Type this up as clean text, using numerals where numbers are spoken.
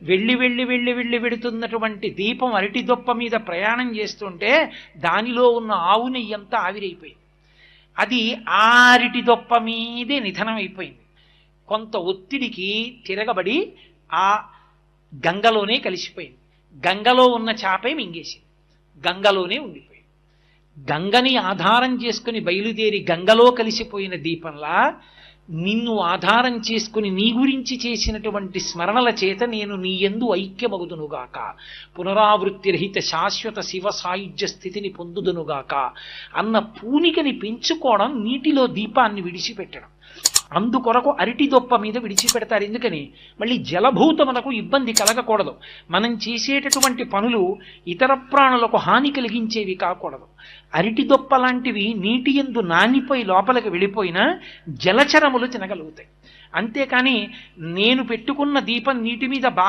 వెళ్ళి వెళ్ళి వెళ్ళి వెళ్ళి వెడుతున్నటువంటి దీపం అరటి దొప్ప మీద ప్రయాణం చేస్తుంటే దానిలో ఉన్న ఆవు నెయ్యంతా ఆవిరైపోయింది. అది ఆ అరటి దొప్ప మీదే నిధనం అయిపోయింది. కొంత ఒత్తిడికి తిరగబడి ఆ గంగలోనే కలిసిపోయింది. గంగలో ఉన్న చాపే మింగేసింది, గంగలోనే ఉండిపోయింది. గంగని ఆధారం చేసుకుని బయలుదేరి గంగలో కలిసిపోయిన దీపంలా నిన్ను ఆధారం చేసుకుని నీ గురించి చేసినటువంటి స్మరణల చేత నేను నీ యందు ఐక్యమగుదునుగాక, పునరావృత్తి రహిత శాశ్వత శివ సాయుధ్య స్థితిని పొందుదునుగాక అన్న పూనికని పెంచుకోవడం నీటిలో దీపాన్ని విడిచిపెట్టడం. అందుకొరకు అరటి దొప్ప మీద విడిచిపెడతారు. ఎందుకని? మళ్ళీ జలభూతమునకు ఇబ్బంది కలగకూడదు. మనం చేసేటటువంటి పనులు ఇతర ప్రాణులకు హాని కలిగించేవి కాకూడదు. అరటి దొప్ప లాంటివి నీటి యందు నానిపోయి లోపలికి వెళ్ళిపోయినా జలచరములు తినగలుగుతాయి. అంతేకాని నేను పెట్టుకున్న దీపం నీటి మీద బాగా